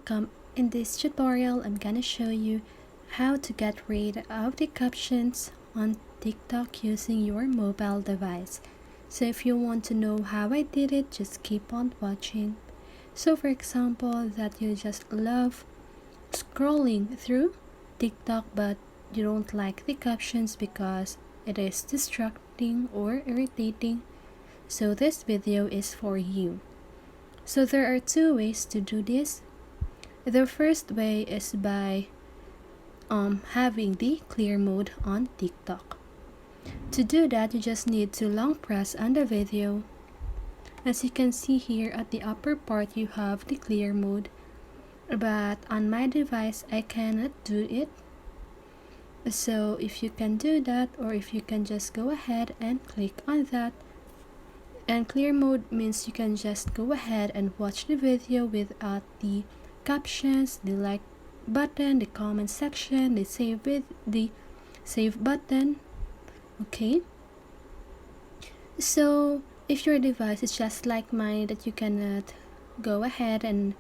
welcome. In this tutorial, I'm gonna show you how to get rid of the captions on TikTok using your mobile device. So if you want to know how I did it, just keep on watching. So for example, that you just love scrolling through TikTok but you don't like the captions because it is distracting or irritating. So this video is for you. So there are two ways to do this. The first way is by having the clear mode on TikTok. To do that, you just need to long press on the video. As you can see here at the upper part, you have the clear mode, but on my device I cannot do it. So if you can do that, or if you can just go ahead and click on that. And clear mode means you can just go ahead and watch the video without the captions, the like button, the comment section, the save button. Okay, so if your device is just like mine, that you cannot go ahead and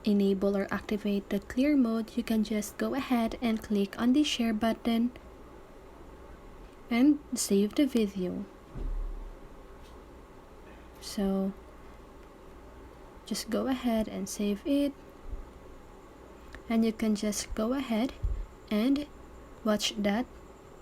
enable or activate the clear mode, you can just go ahead and click on the share button and save the video. So just go ahead and save it, and you can just go ahead and watch that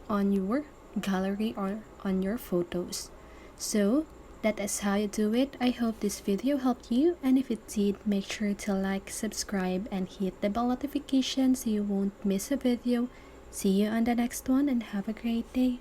on your gallery or on your photos. So that is how you do it. I hope this video helped you, and if it did, make sure to like, subscribe, and hit the bell notification so you won't miss a video. See you on the next one, and have a great day.